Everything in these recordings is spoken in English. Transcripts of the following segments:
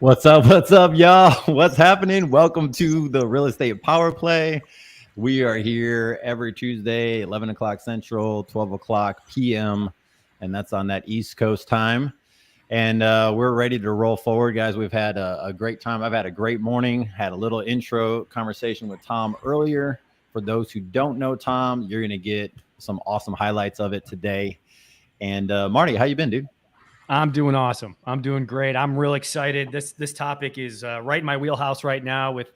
What's up, y'all? What's happening? Welcome to the Real Estate Power Play. We are here every Tuesday, 11 o'clock Central, 12 o'clock PM, and that's on that East Coast time. And we're ready to roll forward, guys. We've had a great time. I've had a great morning, had a little intro conversation with Tom earlier. For those who don't know Tom, you're going to get some awesome highlights of it today. And Marty, how you been, dude? I'm doing awesome. I'm doing great. I'm real excited. This topic is right in my wheelhouse right now with,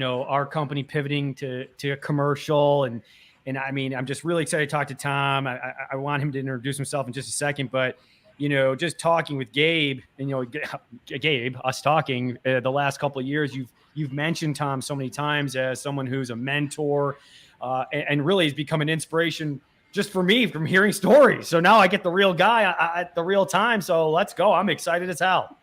our company pivoting to a commercial. And I mean, I'm just really excited to talk to Tom. I want him to introduce himself in just a second, but, just talking with Gabe and, Gabe, us talking the last couple of years, you've mentioned Tom so many times as someone who's a mentor and really has become an inspiration just for me from hearing stories. So now I get the real guy at the real time. So let's go. I'm excited as hell.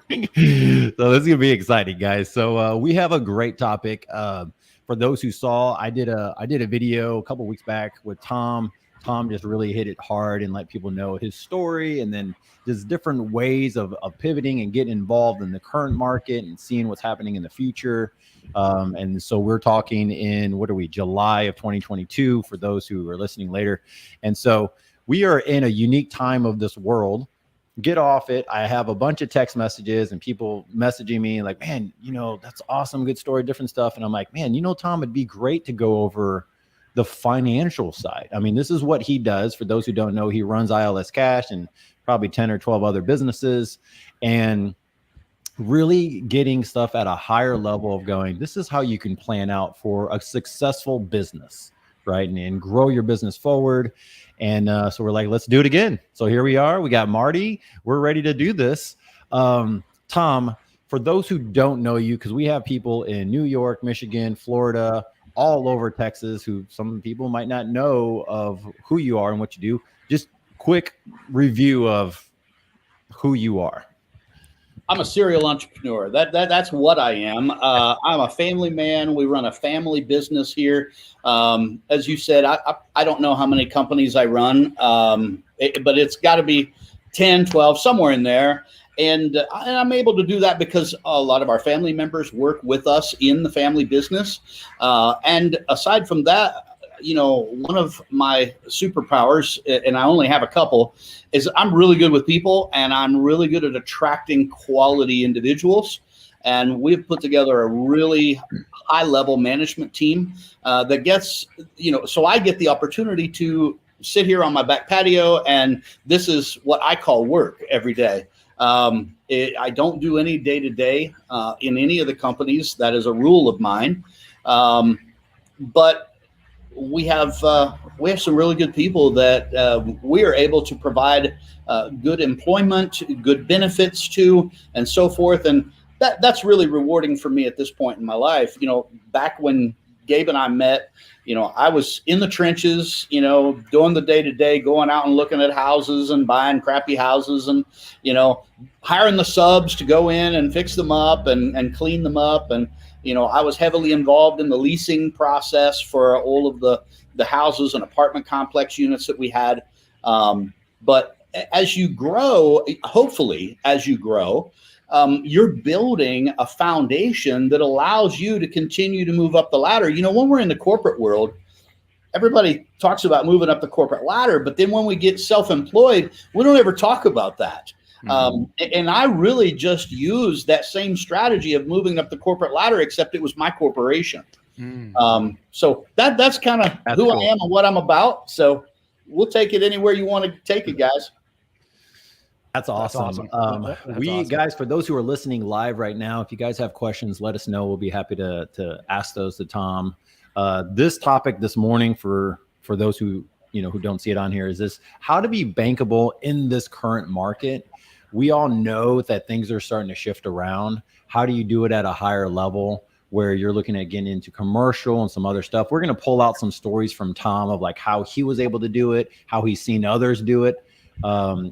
So this is going to be exciting, guys. So we have a great topic. For those who saw, I did a video a couple weeks back with Tom. Tom just really hit it hard and let people know his story, and then just different ways of pivoting and getting involved in the current market and seeing what's happening in the future. And so we're talking in, July of 2022 for those who are listening later. And so we are in a unique time of this world. Get off it. I have a bunch of text messages and people messaging me like, man, that's awesome. Good story, different stuff. And I'm like, man, Tom, it'd be great to go over the financial side. I mean, this is what he does. For those who don't know, he runs ILS Cash and probably 10 or 12 other businesses, and really getting stuff at a higher level of going, this is how you can plan out for a successful business, right? And grow your business forward. And so we're like, let's do it again. So here we are. We got Marty. We're ready to do this. Tom, for those who don't know you, because we have people in New York, Michigan, Florida, all over Texas, who some people might not know of who you are and what you do. Just quick review of who you are. I'm a serial entrepreneur. That's what I am. I'm a family man. We run a family business here. As you said, I don't know how many companies I run, but it's got to be 10, 12, somewhere in there. And I'm able to do that because a lot of our family members work with us in the family business. And aside from that, one of my superpowers, and I only have a couple, is I'm really good with people, and I'm really good at attracting quality individuals. And we've put together a really high level management team that gets, so I get the opportunity to sit here on my back patio, and this is what I call work every day. I don't do any day-to-day in any of the companies. That is a rule of mine. But we have some really good people that we are able to provide good employment, good benefits to, and so forth. And that's really rewarding for me at this point in my life. Back when Gabe and I met, I was in the trenches, doing the day-to-day, going out and looking at houses and buying crappy houses and, hiring the subs to go in and fix them up and clean them up. And, I was heavily involved in the leasing process for all of the houses and apartment complex units that we had. But as you grow, hopefully as you grow, you're building a foundation that allows you to continue to move up the ladder. When we're in the corporate world, everybody talks about moving up the corporate ladder, but then when we get self-employed, we don't ever talk about that. And I really just used that same strategy of moving up the corporate ladder, except it was my corporation. So that's kind of who cool. I am and what I'm about. So we'll take it anywhere you want to take it, guys. That's awesome. Awesome. Guys, for those who are listening live right now, if you guys have questions, let us know. We'll be happy to ask those to Tom. This topic this morning for those who don't see it on here is this: how to be bankable in this current market. We all know that things are starting to shift around. How do you do it at a higher level where you're looking at getting into commercial and some other stuff? We're going to pull out some stories from Tom of like how he was able to do it, how he's seen others do it.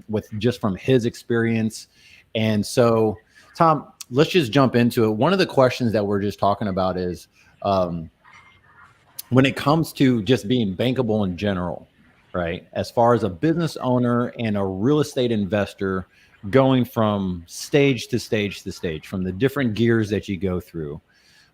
With just from his experience. And so, Tom, let's just jump into it. One of the questions that we're just talking about is when it comes to just being bankable in general, right? As far as a business owner and a real estate investor, going from stage to stage to stage, from the different gears that you go through,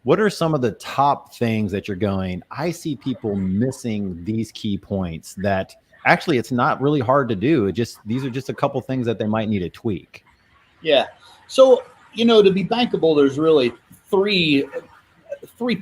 what are some of the top things that you're going, I see people missing these key points that actually it's not really hard to do. These are just a couple things that they might need to tweak. Yeah. So, to be bankable, there's really three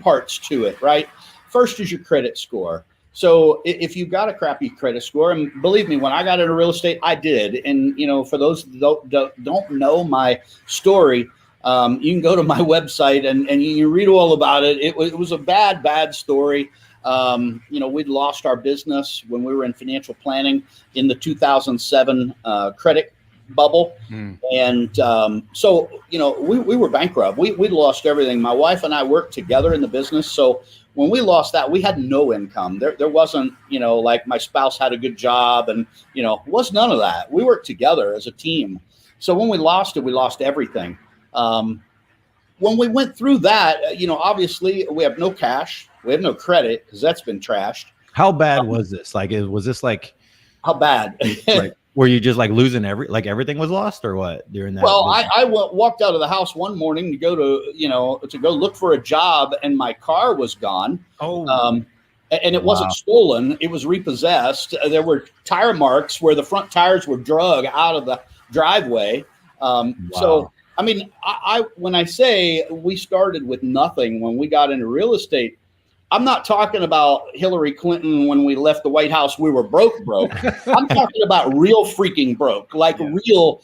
parts to it, right? First is your credit score. So if you've got a crappy credit score, and believe me, when I got into real estate, I did. And, for those that don't know my story, you can go to my website and you can read all about it. It was a bad story. We'd lost our business when we were in financial planning in the 2007 credit bubble. And so, we were bankrupt. We lost everything. My wife and I worked together in the business. So when we lost that, we had no income. There wasn't, like my spouse had a good job and, was none of that. We worked together as a team. So when we lost it, we lost everything. When we went through that, obviously we have no cash. We have no credit because that's been trashed. How bad was this? Was this how bad? Like, were you just losing everything was lost or what during that? Well, I walked out of the house one morning to go to go look for a job, and my car was gone. And it wasn't stolen; it was repossessed. There were tire marks where the front tires were drug out of the driveway. So, I mean, I when I say we started with nothing when we got into real estate, I'm not talking about Hillary Clinton when we left the White House, we were broke. I'm talking about real freaking broke, real.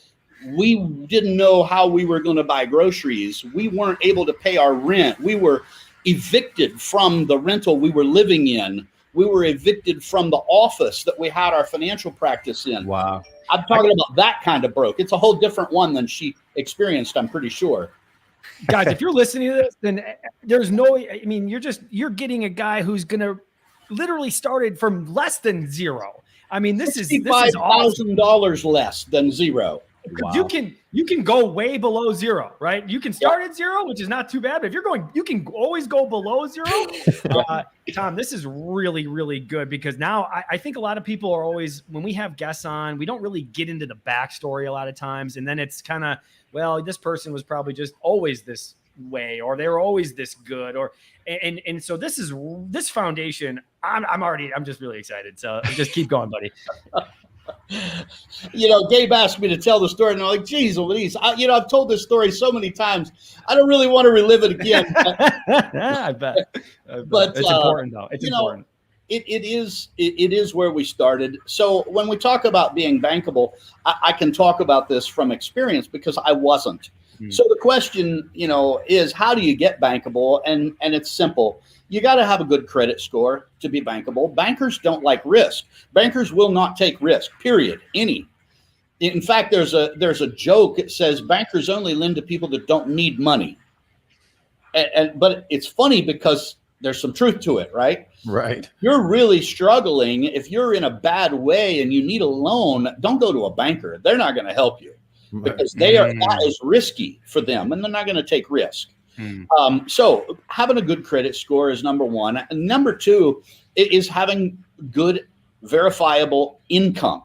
We didn't know how we were going to buy groceries. We weren't able to pay our rent. We were evicted from the rental we were living in. We were evicted from the office that we had our financial practice in. Wow. I'm talking about that kind of broke. It's a whole different one than she experienced, I'm pretty sure. Guys, if you're listening to this, then there's no, you're getting a guy who's going to literally started from less than zero. I mean, this is $65,000 awesome. Less than zero. Wow. You can go way below zero, right? You can start at zero, which is not too bad. But if you're going, you can always go below zero. Tom, this is really, really good because now I think a lot of people are always, when we have guests on, we don't really get into the backstory a lot of times. And then it's kind of, well, this person was probably just always this way, or they were always this good, and so this foundation. I'm just really excited. So just keep going, buddy. Gabe asked me to tell the story, and I'm like, geez, Louise, I've told this story so many times. I don't really want to relive it again. I bet. But it's important, though. It's important. It is where we started. So when we talk about being bankable, I can talk about this from experience because I wasn't. So the question, is how do you get bankable? And it's simple. You got to have a good credit score to be bankable. Bankers don't like risk. Bankers will not take risk, period, any. In fact, there's a joke. It says bankers only lend to people that don't need money. But it's funny because there's some truth to it, right? Right. You're really struggling. If you're in a bad way and you need a loan, don't go to a banker. They're not going to help you because that is risky for them and they're not going to take risk. So having a good credit score is number one. And number two is having good verifiable income.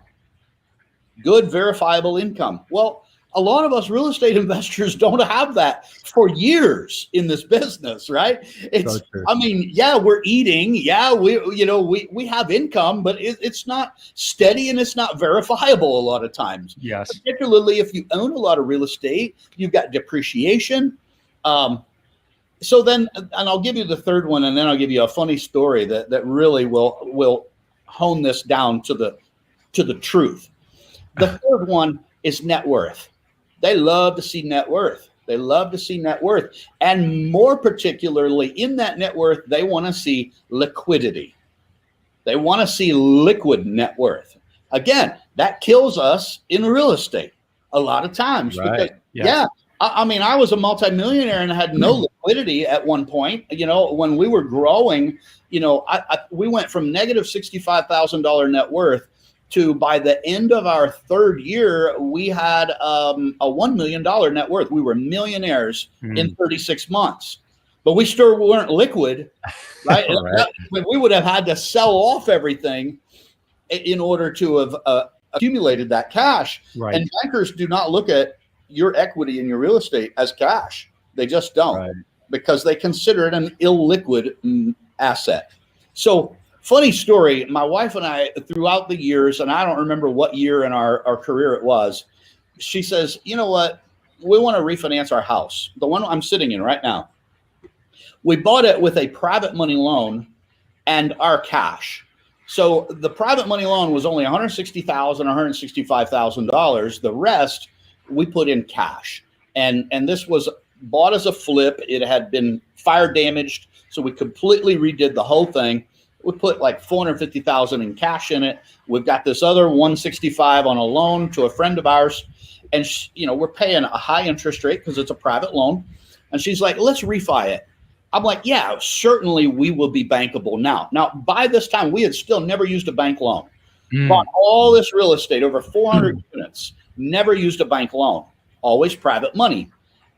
Good verifiable income. Well, a lot of us real estate investors don't have that for years in this business, right? It's, so we're eating. Yeah, we have income, but it's not steady and it's not verifiable a lot of times. Yes. Particularly if you own a lot of real estate, you've got depreciation. So then, and I'll give you the third one, and then I'll give you a funny story that really will hone this down to the truth. The third one is net worth. They love to see net worth. They love to see net worth. And more particularly in that net worth, they want to see liquidity. They want to see liquid net worth. Again, that kills us in real estate a lot of times. Right. Because, I mean, I was a multimillionaire and had no liquidity at one point. When we were growing, we went from negative $65,000 net worth to, by the end of our third year, we had a $1 million net worth. We were millionaires in 36 months, but we still weren't liquid, right? Right. We would have had to sell off everything in order to have accumulated that cash. Right. And bankers do not look at your equity in your real estate as cash. They just don't, Right. because they consider it an illiquid asset. So funny story, my wife and I, throughout the years, and I don't remember what year in our career it was, she says, you know what, we want to refinance our house, the one I'm sitting in right now. We bought it with a private money loan and our cash. So the private money loan was only $160,000, $165,000. The rest we put in cash. And this was bought as a flip. It had been fire damaged, so we completely redid the whole thing. We put like $450,000 in cash in it. We've got this other $165,000 on a loan to a friend of ours, and we're paying a high interest rate because it's a private loan. And she's like, "Let's refi it." I'm like, "Yeah, certainly we will be bankable now." Now, by this time, we had still never used a bank loan. Bought all this real estate, over 400 units, never used a bank loan, always private money.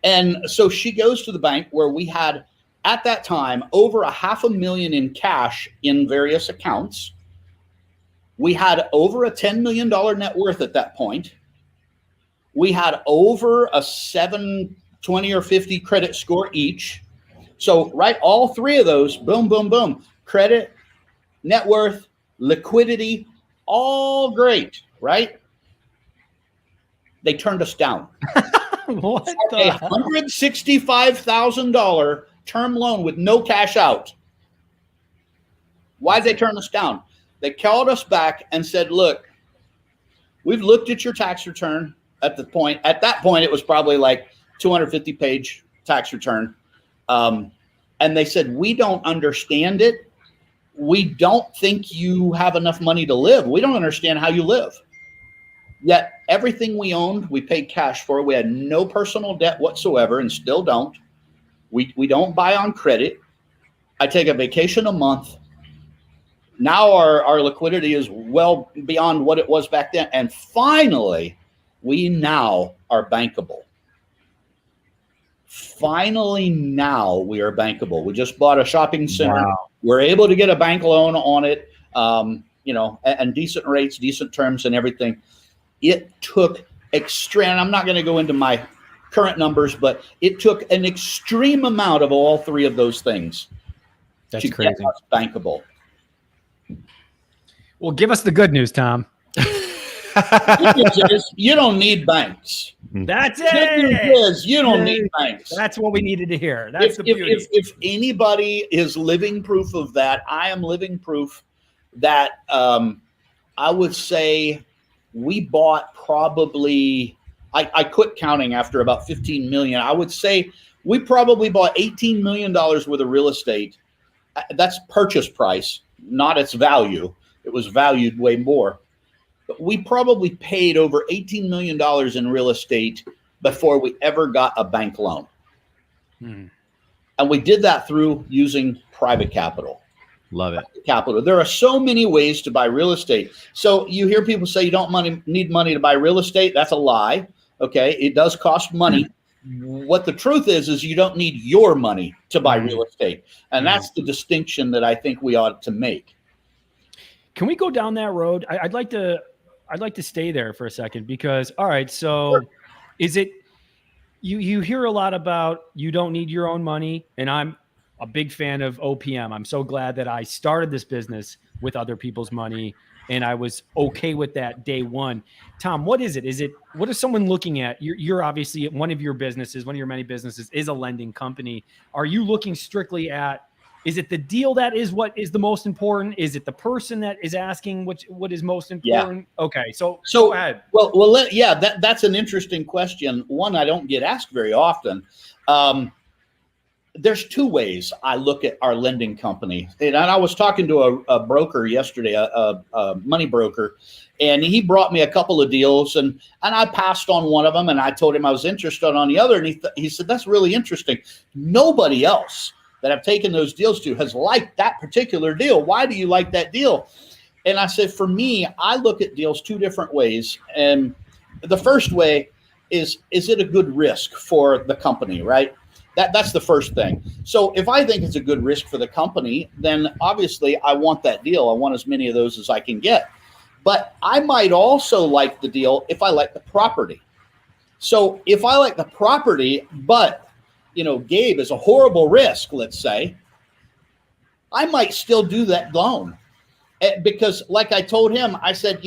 And so she goes to the bank where we had, at that time, over $500,000 in cash in various accounts. We had over a $10 million net worth at that point. We had over a 720 or 50 credit score each. So, right, all three of those, boom, boom, boom. Credit, net worth, liquidity, all great, right? They turned us down. What A $165,000 term loan with no cash out. Why'd they turn us down? They called us back and said, "Look, we've looked at your tax return." At that point, it was probably like 250-page tax return. And they said, "We don't understand it. We don't think you have enough money to live. We don't understand how you live." Yet everything we owned, we paid cash for. We had no personal debt whatsoever, and still don't. We don't buy on credit. I take a vacation a month. Now our liquidity is well beyond what it was back then. And finally, we now are bankable. Finally, now we are bankable. We just bought a shopping center. Wow. We're able to get a bank loan on it, and decent rates, decent terms and everything. It took extreme, I'm not going to go into my current numbers, but it took an extreme amount of all three of those things That's to crazy. get us bankable. Well, give us the good news, Tom. Good news is you don't need banks. That's Good news it. is you don't need banks. That's what we needed to hear. That's the beauty. If anybody is living proof of that, I am living proof that I would say we bought probably, I quit counting after about 15 million. I would say we probably bought $18 million worth of real estate. That's purchase price, not its value. It was valued way more. But we probably paid over $18 million in real estate before we ever got a bank loan. And we did that through using private capital. Love it. Capital. There are so many ways to buy real estate. So you hear people say you don't need money to buy real estate. That's a lie. Okay. It does cost money. What the truth is you don't need your money to buy real estate. And that's the distinction that I think we ought to make. Can we go down that road? I'd like to stay there for a second because, all right, so Sure. Is it, you hear a lot about you don't need your own money, and I'm a big fan of OPM. I'm so glad that I started this business with other people's money, and I was okay with that day one. Tom, what is it? What is someone looking at? You're obviously, one of your many businesses is a lending company. Are you looking strictly at, is it the deal that is what is the most important? Is it the person that is asking what is most important? Yeah. Okay, so go ahead. Well, that's an interesting question. One I don't get asked very often. There's two ways I look at our lending company. And I was talking to a broker yesterday, a money broker, and he brought me a couple of deals, and I passed on one of them, and I told him I was interested on the other, and he said, "That's really interesting. Nobody else that I've taken those deals to has liked that particular deal. Why do you like that deal?" And I said, for me, I look at deals two different ways. And the first way is it a good risk for the company, right? That's the first thing. So if I think it's a good risk for the company, then obviously I want that deal. I want as many of those as I can get. But I might also like the deal if I like the property. So if I like the property, but, Gabe is a horrible risk, let's say, I might still do that loan. Because like I told him, I said,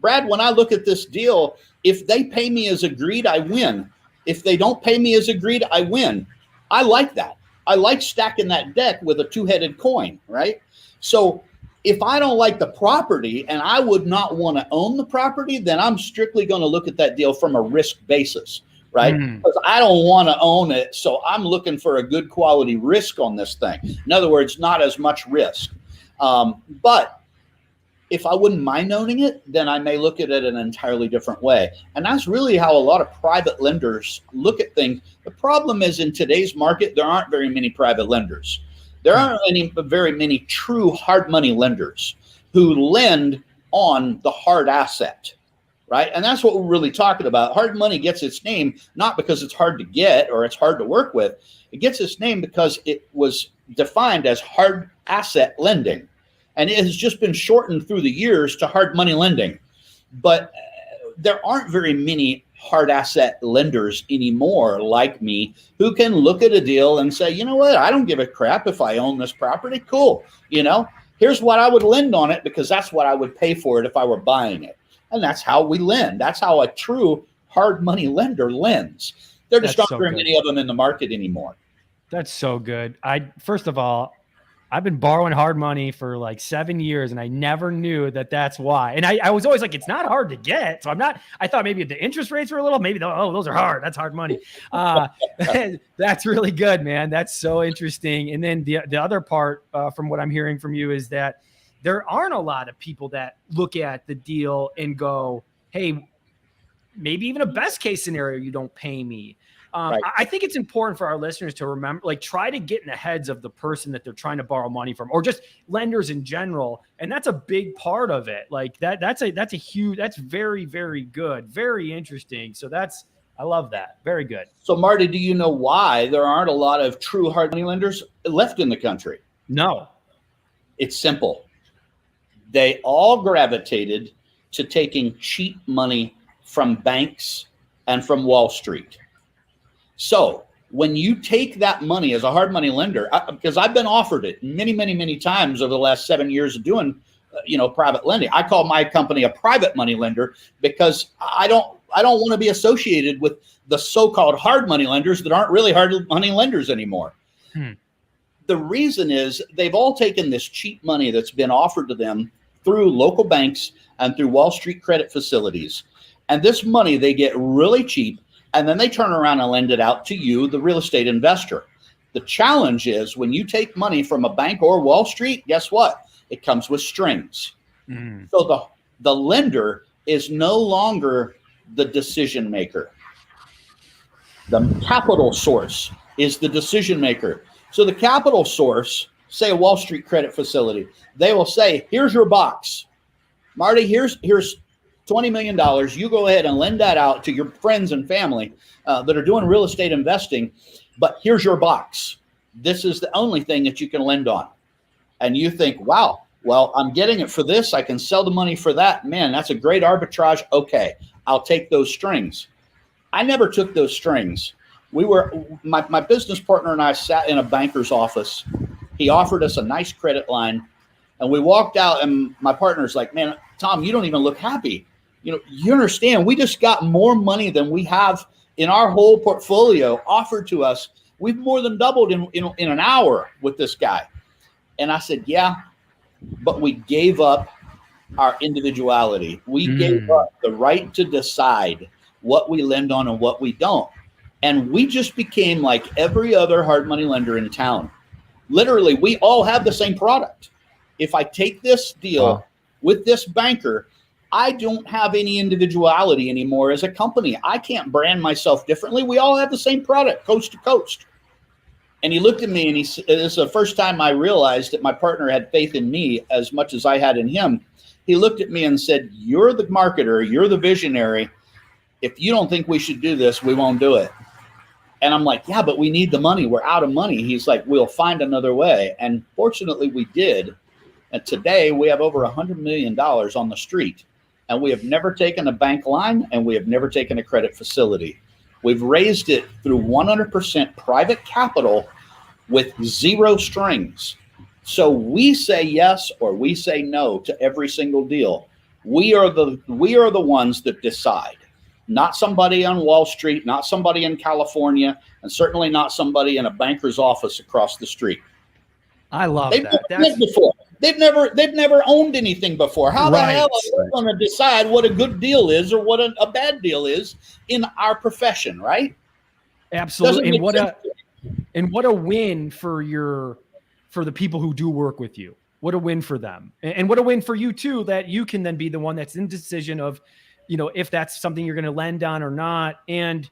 Brad, when I look at this deal, if they pay me as agreed, I win. If they don't pay me as agreed, I win. I like that. I like stacking that deck with a two-headed coin, right? So if I don't like the property and I would not want to own the property, then I'm strictly going to look at that deal from a risk basis, right? Because I don't want to own it. So I'm looking for a good quality risk on this thing. In other words, not as much risk. But if I wouldn't mind owning it, then I may look at it an entirely different way. And that's really how a lot of private lenders look at things. The problem is in today's market, there aren't very many private lenders. There aren't very many true hard money lenders who lend on the hard asset, right? And that's what we're really talking about. Hard money gets its name not because it's hard to get or it's hard to work with. It gets its name because it was defined as hard asset lending. And it has just been shortened through the years to hard money lending. But there aren't very many hard asset lenders anymore like me who can look at a deal and say, you know what, I don't give a crap if I own this property. Cool. Here's what I would lend on it because that's what I would pay for it if I were buying it. And that's how we lend. That's how a true hard money lender lends. There just aren't very many of them in the market anymore. That's so good. First of all, I've been borrowing hard money for like 7 years and I never knew that that's why. And I was always like, it's not hard to get. So I thought maybe the interest rates were a little, those are hard. That's hard money. That's really good, man. That's so interesting. And then the other part from what I'm hearing from you is that there aren't a lot of people that look at the deal and go, hey, maybe even a best case scenario, you don't pay me. Right. I think it's important for our listeners to remember, try to get in the heads of the person that they're trying to borrow money from, or just lenders in general. And that's a big part of it. That's very, very good. Very interesting. So I love that. Very good. So Marty, do you know why there aren't a lot of true hard money lenders left in the country? No. It's simple. They all gravitated to taking cheap money from banks and from Wall Street. So when you take that money as a hard money lender, because I've been offered it many, many, many times over the last 7 years of doing, private lending. I call my company a private money lender because I don't want to be associated with the so-called hard money lenders that aren't really hard money lenders anymore. The reason is they've all taken this cheap money that's been offered to them through local banks and through Wall Street credit facilities. And this money they get really cheap. And then they turn around and lend it out to you, the real estate investor. The challenge is when you take money from a bank or Wall Street, guess what? It comes with strings. So the lender is no longer the decision maker. The capital source is the decision maker. So the capital source, say a Wall Street credit facility, they will say, here's your box. Marty, here's $20 million, you go ahead and lend that out to your friends and family that are doing real estate investing, but here's your box. This is the only thing that you can lend on. And you think, wow, well, I'm getting it for this. I can sell the money for that. Man, that's a great arbitrage. Okay, I'll take those strings. I never took those strings. My business partner and I sat in a banker's office. He offered us a nice credit line, and we walked out, and my partner's like, man, Tom, you don't even look happy. You understand, we just got more money than we have in our whole portfolio offered to us. We've more than doubled in an hour with this guy. And I said, yeah, but we gave up our individuality. We gave up the right to decide what we lend on and what we don't. And we just became like every other hard money lender in town. Literally, we all have the same product. If I take this deal with this banker, I don't have any individuality anymore as a company. I can't brand myself differently. We all have the same product, coast to coast. And he looked at me and this is the first time I realized that my partner had faith in me as much as I had in him. He looked at me and said, you're the marketer, you're the visionary. If you don't think we should do this, we won't do it. And I'm like, yeah, but we need the money. We're out of money. He's like, we'll find another way. And fortunately we did. And today we have over $100 million on the street, and we have never taken a bank line, and we have never taken a credit facility. We've raised it through 100% private capital with zero strings. So we say yes or we say no to every single deal. We are the ones that decide, not somebody on Wall Street, not somebody in California, and certainly not somebody in a banker's office across the street. I love They've that. never lived before. They've never owned anything before. How the hell are they going to decide what a good deal is or what a bad deal is in our profession, right? Absolutely. And what a win for the people who do work with you. What a win for them. And what a win for you too, that you can then be the one that's in decision of, if that's something you're going to lend on or not. And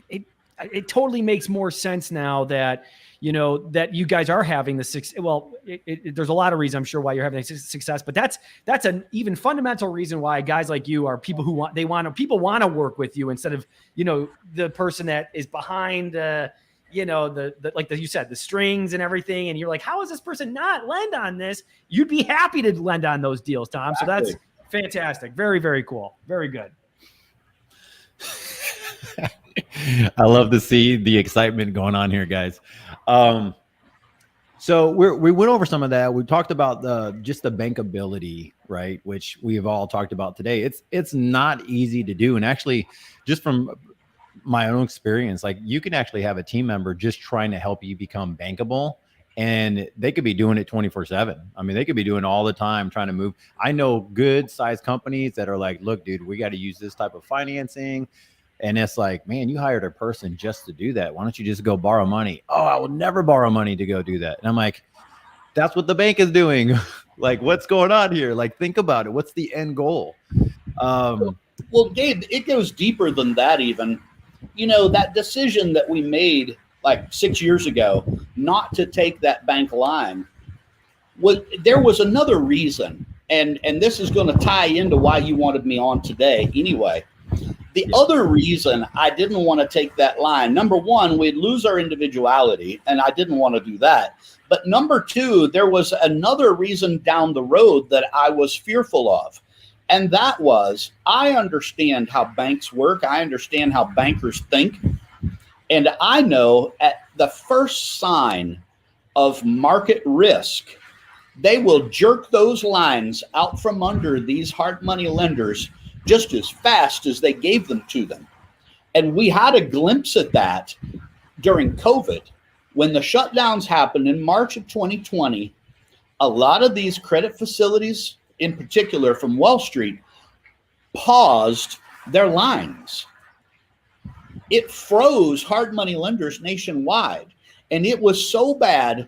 it totally makes more sense now that, that you guys are having the success. Well, there's a lot of reasons I'm sure why you're having success, but that's an even fundamental reason why guys like you are people who people want to work with you instead of, the person that is behind like you said, the strings and everything. And you're like, how is this person not lend on this? You'd be happy to lend on those deals, Tom. Exactly. So that's fantastic. Very, very cool. Very good. I love to see the excitement going on here, guys. So we went over some of that. We talked about just the bankability, right? Which we've all talked about today. It's not easy to do. And actually, just from my own experience, like you can actually have a team member just trying to help you become bankable, and they could be doing it 24/7. I mean, they could be doing all the time trying to move. I know good sized companies that are like, look, dude, we got to use this type of financing. And it's like, man, you hired a person just to do that. Why don't you just go borrow money? Oh, I will never borrow money to go do that. And I'm like, that's what the bank is doing. Like, what's going on here? Like, think about it. What's the end goal? Well, Gabe, it goes deeper than that even. That decision that we made like 6 years ago not to take that bank line, there was another reason. And this is going to tie into why you wanted me on today anyway. The other reason I didn't want to take that line, number one, we'd lose our individuality, and I didn't want to do that. But number two, there was another reason down the road that I was fearful of. And that was, I understand how banks work. I understand how bankers think. And I know at the first sign of market risk, they will jerk those lines out from under these hard money lenders just as fast as they gave them to them. And we had a glimpse at that during COVID. When the shutdowns happened in March of 2020, a lot of these credit facilities, in particular from Wall Street, paused their lines. It froze hard money lenders nationwide. And it was so bad,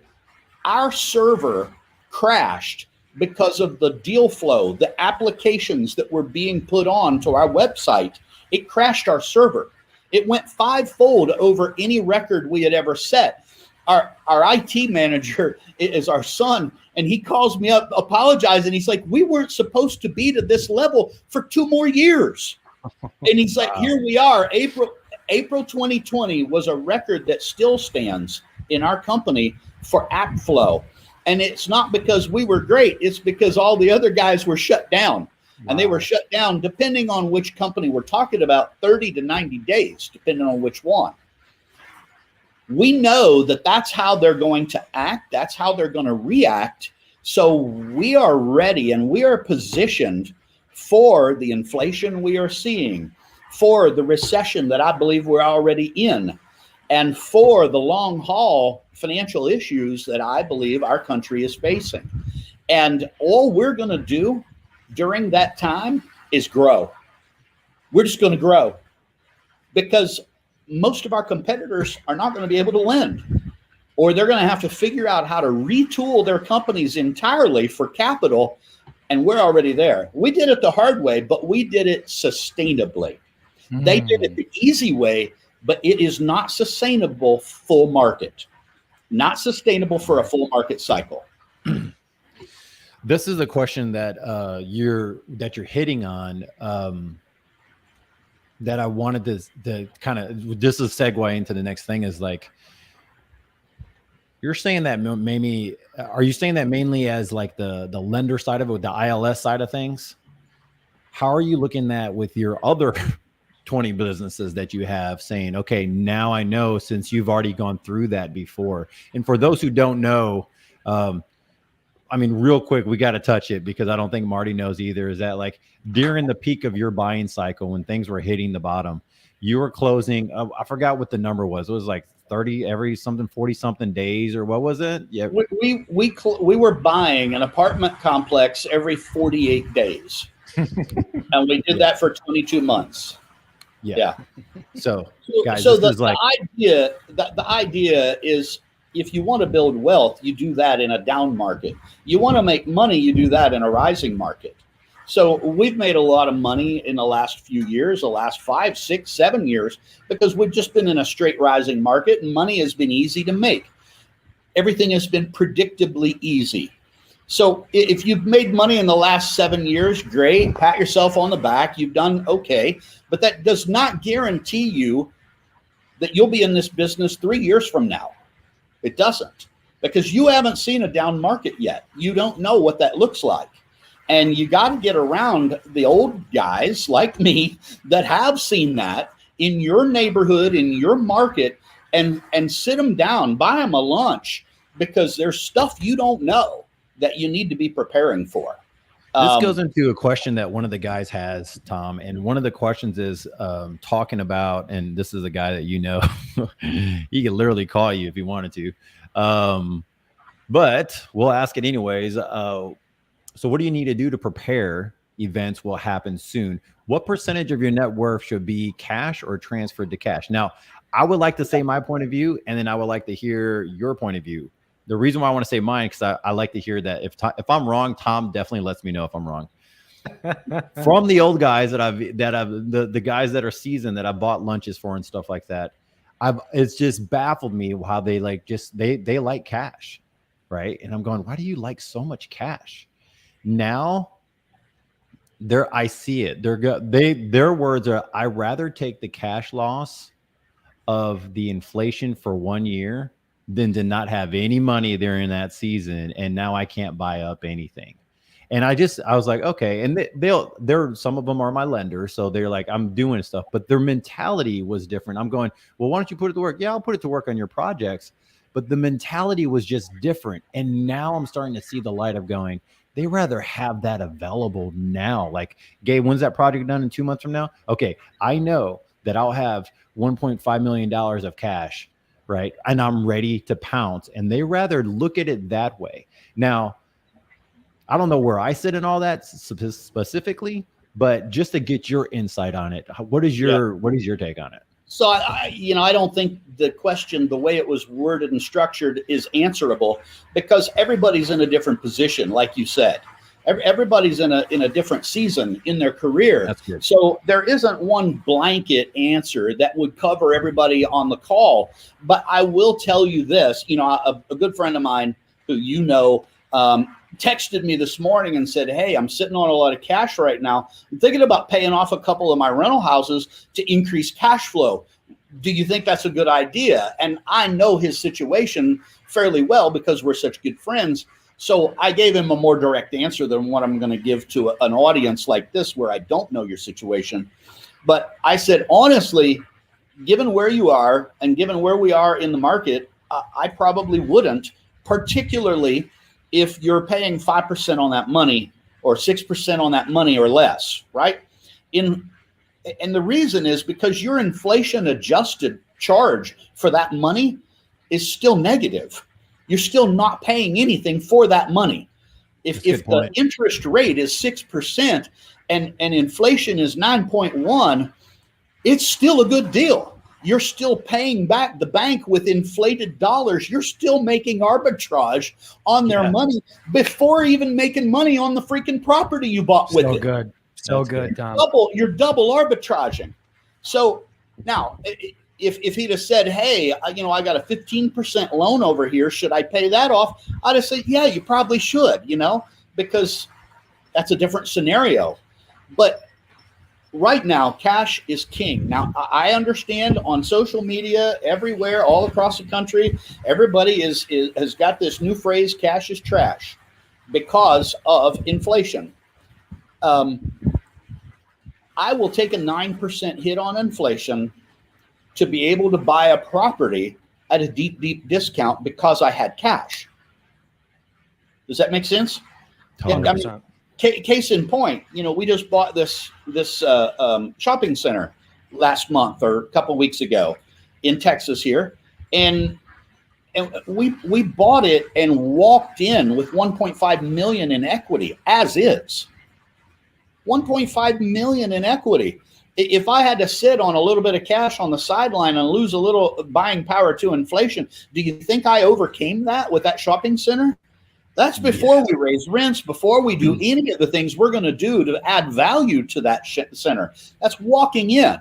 our server crashed because of the deal flow, the applications that were being put on to our website. It crashed our server. It went fivefold over any record we had ever set. Our IT manager is our son, and he calls me up apologizing. He's like, we weren't supposed to be to this level for 2 more years. And he's like, here we are. April 2020 was a record that still stands in our company for app flow. And it's not because we were great. It's because all the other guys were shut down. Wow. And they were shut down, depending on which company we're talking about, 30 to 90 days, depending on which one. We know that that's how they're going to act. That's how they're going to react. So we are ready and we are positioned for the inflation we are seeing, for the recession that I believe we're already in, and for the long haul financial issues that I believe our country is facing. And all we're going to do during that time is grow. We're just going to grow because most of our competitors are not going to be able to lend, or they're going to have to figure out how to retool their companies entirely for capital. And we're already there. We did it the hard way, but we did it sustainably. They did it the easy way, but it is not sustainable full market, not sustainable for a full market cycle. This is a question that you're hitting on that I wanted to kind of, this is a segue into the next thing is like, You're saying that maybe, are you saying that mainly as like the lender side of it, with the ILS side of things? How are you looking at with your other 20 businesses that you have, saying, okay, now I know, since you've already gone through that before? And for those who don't know, I mean, real quick, we got to touch it because I don't think Marty knows either, is that like during the peak of your buying cycle, when things were hitting the bottom, you were closing, I forgot what the number was. It was like 30 every something, 40 something days, or what was it? Yeah. We were buying an apartment complex every 48 days. And we did that for 22 months. Yeah. So guys, so the idea is, if you want to build wealth, you do that in a down market. You want to make money, you do that in a rising market. So we've made a lot of money in the last few years, the last 5, 6, 7 years, because we've just been in a straight rising market and money has been easy to make. Everything has been predictably easy. So if you've made money in the last 7 years, great, pat yourself on the back, you've done okay. But that does not guarantee you that you'll be in this business 3 years from now. It doesn't, because you haven't seen a down market yet. You don't know what that looks like. And you got to get around the old guys like me that have seen that in your neighborhood, in your market, and sit them down, buy them a lunch, because there's stuff you don't know that you need to be preparing for. This goes into a question that one of the guys has, Tom, and one of the questions is talking about, and this is a guy that you know, he could literally call you if he wanted to, but we'll ask it anyways. So what do you need to do to prepare? Events will happen soon. What percentage of your net worth should be cash or transferred to cash? Now, I would like to say my point of view, and then I would like to hear your point of view. The reason why I want to say mine, because I like to hear that if I'm wrong, Tom definitely lets me know if I'm wrong. From the old guys the guys that are seasoned, that I bought lunches for and stuff like that, it's just baffled me how they they like cash, right? And I'm going, why do you like so much cash? Now, I see it. Their words are, I rather take the cash loss of the inflation for 1 year than to not have any money during that season, and now I can't buy up anything. And I was like, okay. And they're some of them are my lenders, so they're like, I'm doing stuff, but their mentality was different. I'm going, well, why don't you put it to work? Yeah, I'll put it to work on your projects, but the mentality was just different. And now I'm starting to see the light of going, they rather have that available now. Like, Gabe, when's that project done? In 2 months from now? Okay, I know that I'll have $1.5 million of cash, right? And I'm ready to pounce. And they rather look at it that way. Now, I don't know where I sit in all that specifically, but just to get your insight on it, what is your take on it? So I don't think the question, the way it was worded and structured, is answerable, because everybody's in a different position, like you said. Everybody's in a different season in their career. That's good. So there isn't one blanket answer that would cover everybody on the call. But I will tell you this, a good friend of mine who texted me this morning and said, hey, I'm sitting on a lot of cash right now. I'm thinking about paying off a couple of my rental houses to increase cash flow. Do you think that's a good idea? And I know his situation fairly well because we're such good friends. So I gave him a more direct answer than what I'm going to give to an audience like this, where I don't know your situation. But I said, honestly, given where you are and given where we are in the market, I probably wouldn't, particularly if you're paying 5% on that money or 6% on that money or less, right? And the reason is because your inflation adjusted charge for that money is still negative. You're still not paying anything for that money. If the interest rate is 6% and inflation is 9.1, it's still a good deal. You're still paying back the bank with inflated dollars. You're still making arbitrage on their money before even making money on the freaking property you bought with it. So good, Tom. You're double arbitraging. So now, if he'd have said, hey, I got a 15% loan over here, should I pay that off? I'd have said, yeah, you probably should, because that's a different scenario. But right now, cash is king. Now, I understand on social media, everywhere, all across the country, everybody has got this new phrase, cash is trash, because of inflation. I will take a 9% hit on inflation to be able to buy a property at a deep, deep discount because I had cash. Does that make sense? Totally. I mean, case in point, we just bought this shopping center last month or a couple weeks ago in Texas here, and we bought it and walked in with 1.5 million in equity as is. 1.5 million in equity. If I had to sit on a little bit of cash on the sideline and lose a little buying power to inflation, do you think I overcame that with that shopping center? That's before we raise rents, before we do any of the things we're going to do to add value to that center. That's walking in.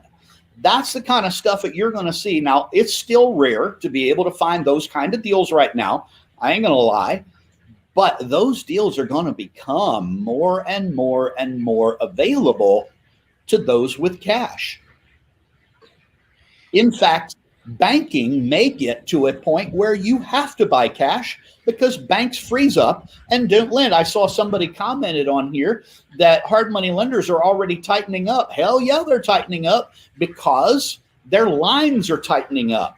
That's the kind of stuff that you're going to see. Now, it's still rare to be able to find those kind of deals right now. I ain't going to lie. But those deals are going to become more and more and more available to those with cash. In fact, banking may get to a point where you have to buy cash because banks freeze up and don't lend. I saw somebody commented on here that hard money lenders are already tightening up. Hell yeah, they're tightening up because their lines are tightening up.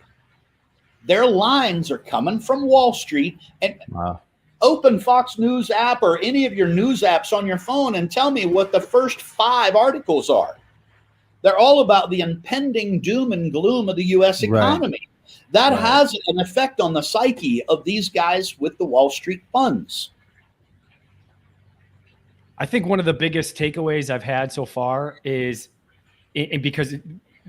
Their lines are coming from Wall Street. And open Fox News app or any of your news apps on your phone and tell me what the first 5 articles are. They're all about the impending doom and gloom of the U.S. economy. Right. That has an effect on the psyche of these guys with the Wall Street funds. I think one of the biggest takeaways I've had so far is, and because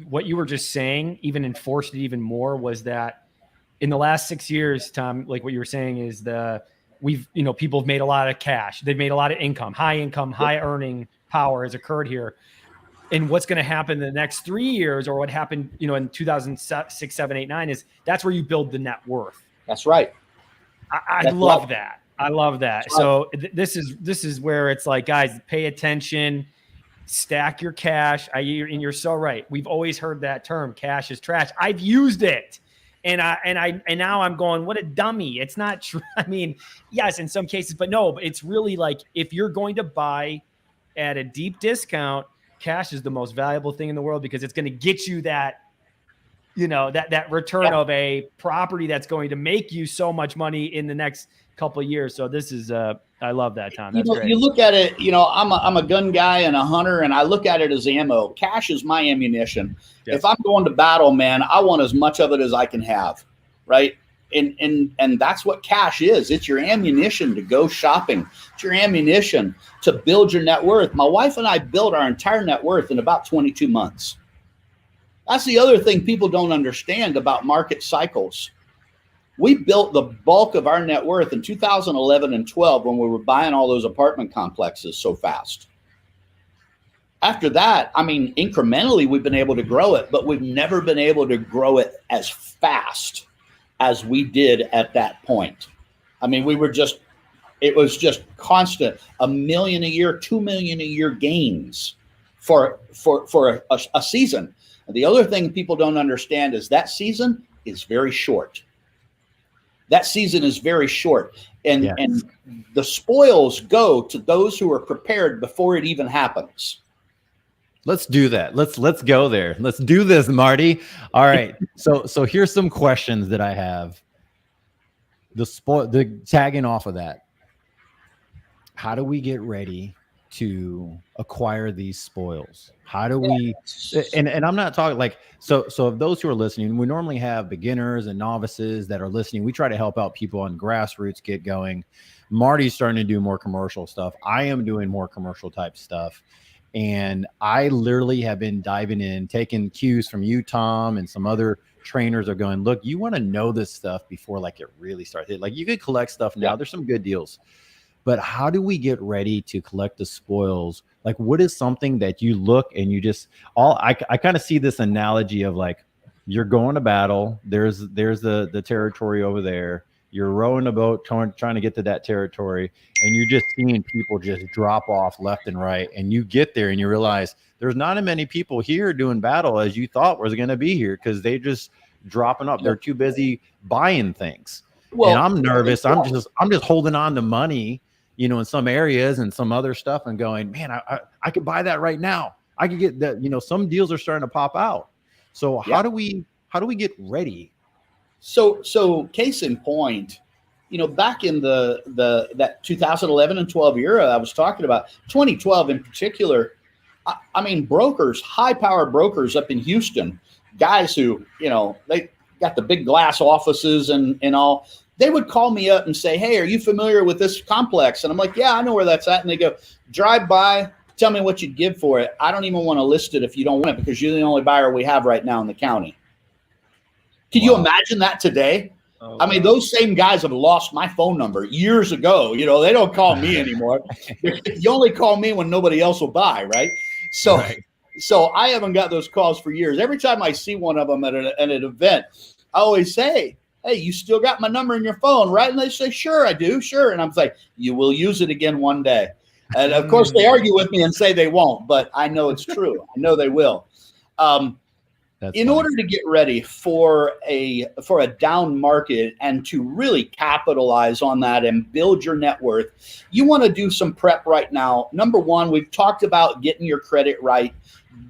what you were just saying even enforced it even more, was that in the last 6 years, Tom, like what you were saying is people have made a lot of cash. They've made a lot of income, high earning power has occurred here. And what's going to happen in the next 3 years, or what happened, in 2006, 7, 8, 9, is that's where you build the net worth. That's right. I love that. I love that. So this is where it's like, guys, pay attention, stack your cash. And you're so right. We've always heard that term, cash is trash. I've used it. And now I'm going, what a dummy. It's not true. I mean, yes, in some cases, but no, it's really like, if you're going to buy at a deep discount, cash is the most valuable thing in the world, because it's going to get you that, that return of a property that's going to make you so much money in the next couple of years. So this is, I love that, Tom. That's great. You look at it, I'm a gun guy and a hunter, and I look at it as ammo. Cash is my ammunition. Yes. If I'm going to battle, man, I want as much of it as I can have, right? And that's what cash is. It's your ammunition to go shopping. It's your ammunition to build your net worth. My wife and I built our entire net worth in about 22 months. That's the other thing people don't understand about market cycles. We built the bulk of our net worth in 2011 and 12 when we were buying all those apartment complexes so fast. After that, I mean, incrementally, we've been able to grow it, but we've never been able to grow it as fast as we did at that point. I mean, it was just constant, $1 million a year, $2 million a year gains for a season. And the other thing people don't understand is that season is very short. That season is very short. And the spoils go to those who are prepared before it even happens. Let's do that. Let's go there. Let's do this, Marty. All right. So here's some questions that I have. The tagging off of that. How do we get ready to acquire these spoils? How do we, and I'm not talking like, so of those who are listening, we normally have beginners and novices that are listening. We try to help out people on grassroots get going. Marty's starting to do more commercial stuff. I am doing more commercial type stuff. And I literally have been diving in, taking cues from you, Tom, and some other trainers are going, look, you want to know this stuff before like it really starts. Like you could collect stuff now. There's some good deals. But how do we get ready to collect the spoils? Like, what is something that you look and you just I kind of see this analogy of like, you're going to battle. There's the territory over there. you're rowing a boat, trying to get to that territory, and you're just seeing people just drop off left and right. And you get there and you realize there's not as many people here doing battle as you thought was going to be here, because they just dropping up. They're too busy buying things. Well, and I'm nervous. I'm just holding on to money, you know, in some areas and some other stuff, and going, man, I could buy that right now. I could get that. You know, some deals are starting to pop out. So how do we get ready? So case in point, you know, back in that 2011 and 12 era I was talking about, 2012 in particular, I mean, brokers, high-powered brokers up in Houston, guys who, you know, they got the big glass offices and all, they would call me up and say, hey, are you familiar with this complex? And I'm like, yeah, I know where that's at. And they go, drive by, tell me what you'd give for it. I don't even want to list it if you don't want it, because you're the only buyer we have right now in the county. Can you imagine that today? Oh, I mean, those same guys have lost my phone number years ago. You know, they don't call me anymore. You only call me when nobody else will buy, right? So, So I haven't got those calls for years. Every time I see one of them at an event, I always say, hey, you still got my number in your phone, right? And they say, sure, I do, sure. And I'm like, you will use it again one day. And of course, they argue with me and say they won't, but I know it's true. I know they will. In order to get ready for a down market and to really capitalize on that and build your net worth, you want to do some prep right now. Number one, we've talked about getting your credit right.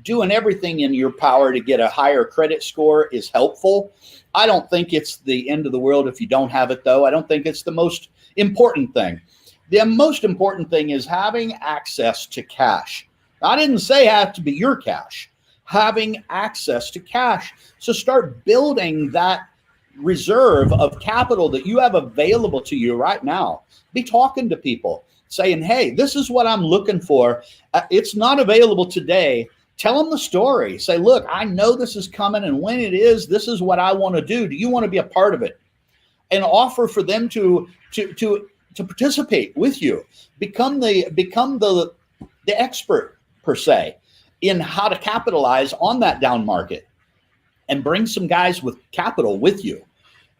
Doing everything in your power to get a higher credit score is helpful. I don't think it's the end of the world if you don't have it, though. I don't think it's the most important thing. The most important thing is having access to cash. I didn't say it have to be your cash. Having access to cash. So start building that reserve of capital that you have available to you right now. Be talking to people, saying, hey, this is what I'm looking for. It's not available today. Tell them the story. Say, look, I know this is coming, and when it is, this is what I want to do. Do you want to be a part of it? And offer for them to participate with you. Become the expert, per se, in how to capitalize on that down market, and bring some guys with capital with you.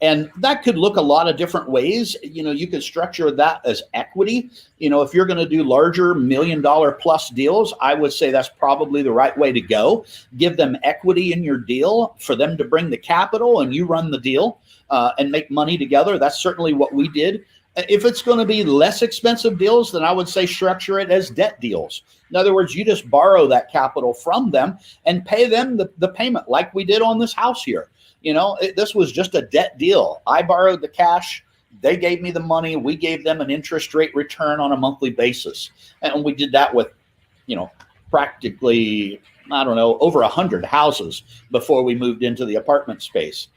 And that could look a lot of different ways. You know, you could structure that as equity. You know, if you're going to do larger $1 million plus deals, I would say that's probably the right way to go. Give them equity in your deal for them to bring the capital, and you run the deal and make money together. That's certainly what we did. If it's going to be less expensive deals, then I would say structure it as debt deals. In other words, you just borrow that capital from them and pay them the payment, like we did on this house here. You know, this was just a debt deal. I borrowed the cash. They gave me the money. We gave them an interest rate return on a monthly basis. And we did that with, you know, practically, I don't know, over 100 houses before we moved into the apartment space.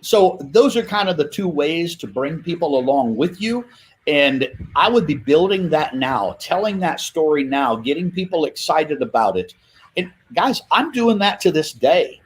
So those are kind of the two ways to bring people along with you. And I would be building that now, telling that story now, getting people excited about it. And guys, I'm doing that to this day.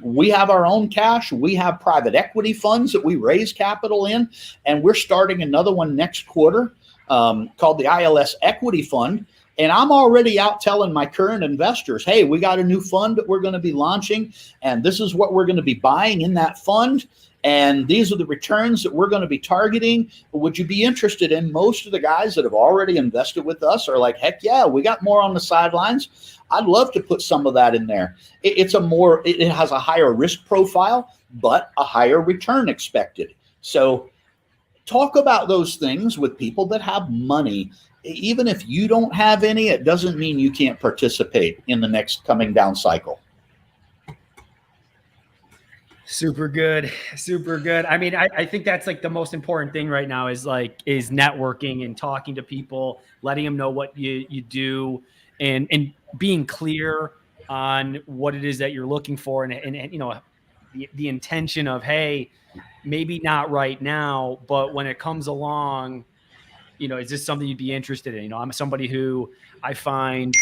We have our own cash. We have private equity funds that we raise capital in. And we're starting another one next quarter called the ILS Equity Fund. And I'm already out telling my current investors, hey, we got a new fund that we're going to be launching, and this is what we're going to be buying in that fund. And these are the returns that we're going to be targeting. Would you be interested in? Most of the guys that have already invested with us are like, heck yeah, we got more on the sidelines. I'd love to put some of that in there. It has a higher risk profile, but a higher return expected. So talk about those things with people that have money. Even if you don't have any, it doesn't mean you can't participate in the next coming down cycle. Super good. Super good. I mean, I think that's like the most important thing right now is networking and talking to people, letting them know what you do, and being clear on what it is that you're looking for. And you know, the intention of, hey, maybe not right now, but when it comes along, you know, is this something you'd be interested in? You know, I'm somebody who I find,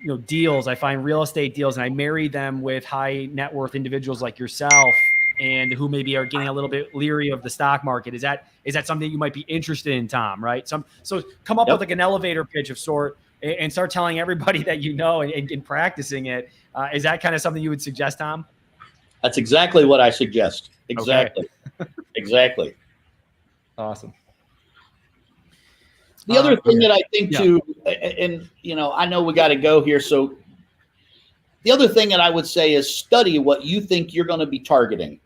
you know, deals, I find real estate deals, and I marry them with high net worth individuals like yourself, and who maybe are getting a little bit leery of the stock market. Is that something you might be interested in, Tom? Right? So come up with like an elevator pitch of sort, and start telling everybody that you know, and practicing it. Is that kind of something you would suggest, Tom? That's exactly what I suggest. Exactly. Okay. Exactly. Awesome. The other thing that I think Yeah. too, and I know we got to go here. So the other thing that I would say is study what you think you're going to be targeting.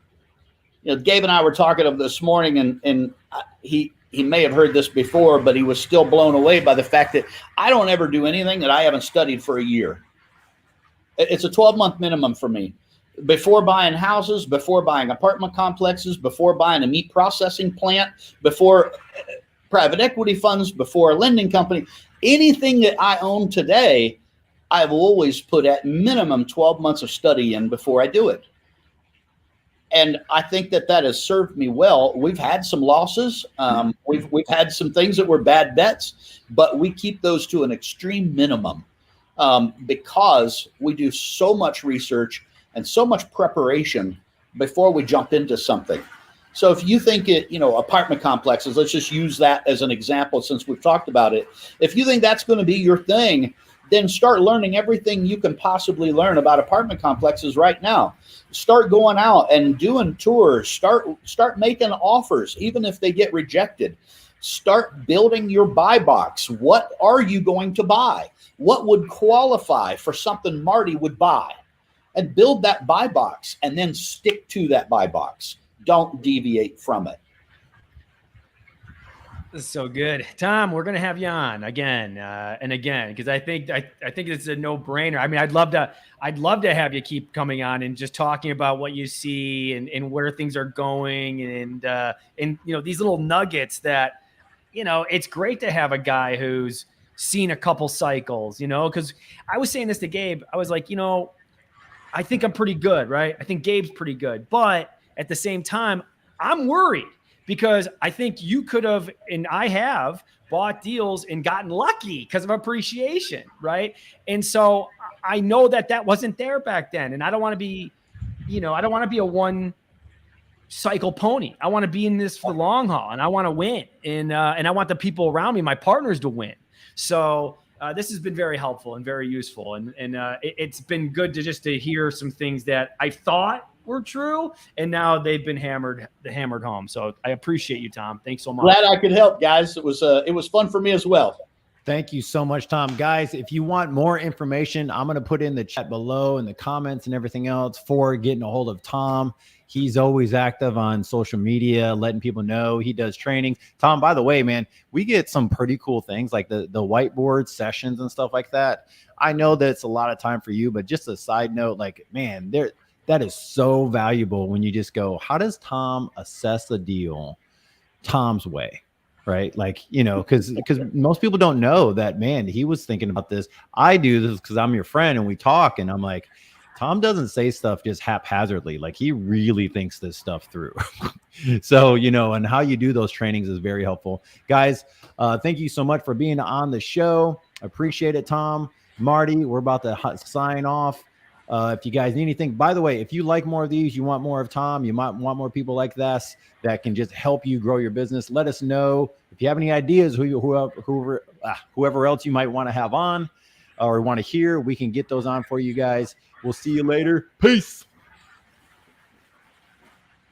Gabe and I were talking of this morning, and he may have heard this before, but he was still blown away by the fact that I don't ever do anything that I haven't studied for a year. It's a 12-month minimum for me. Before buying houses, before buying apartment complexes, before buying a meat processing plant, before private equity funds, before a lending company, anything that I own today, I've always put at minimum 12 months of study in before I do it. And I think that has served me well. We've had some losses. We've had some things that were bad bets, but we keep those to an extreme minimum because we do so much research and so much preparation before we jump into something. So if you think apartment complexes, let's just use that as an example since we've talked about it. If you think that's going to be your thing, then start learning everything you can possibly learn about apartment complexes right now. Start going out and doing tours. Start making offers, even if they get rejected. Start building your buy box. What are you going to buy? What would qualify for something Marty would buy? And build that buy box and then stick to that buy box. Don't deviate from it. This is so good. Tom, we're going to have you on again and again, because I think it's a no-brainer. I mean, I'd love to have you keep coming on and just talking about what you see and where things are going and these little nuggets that, it's great to have a guy who's seen a couple cycles, because I was saying this to Gabe. I was like, I think I'm pretty good, right? I think Gabe's pretty good. But at the same time, I'm worried because I think you could have, and I have, bought deals and gotten lucky because of appreciation, right? And so I know that wasn't there back then. And I don't want to be, I don't want to be a one cycle pony. I want to be in this for the long haul, and I want to win. And I want the people around me, my partners, to win. So this has been very helpful and very useful. And it's been good to hear some things that I thought were true, and now they've been hammered home. So I appreciate you, Tom. Thanks so much. Glad I could help, guys. It was fun for me as well. Thank you so much, Tom. Guys, if you want more information, I'm going to put in the chat below in the comments and everything else for getting a hold of Tom. He's always active on social media, letting people know he does training. Tom, by the way, man, we get some pretty cool things like the whiteboard sessions and stuff like that. I know that it's a lot of time for you, but just a side note, like, man, that is so valuable when you just go, how does Tom assess a deal Tom's way? Right. Like, because most people don't know that, man, he was thinking about this. I do this because I'm your friend and we talk, and I'm like, Tom doesn't say stuff just haphazardly. Like, he really thinks this stuff through. So, and how you do those trainings is very helpful. Guys, thank you so much for being on the show. Appreciate it, Tom. Marty, we're about to sign off. If you guys need anything, by the way, if you like more of these, you want more of Tom, you might want more people like this that can just help you grow your business, let us know. If you have any ideas, whoever else you might want to have on or want to hear, we can get those on for you guys. We'll see you later. Peace.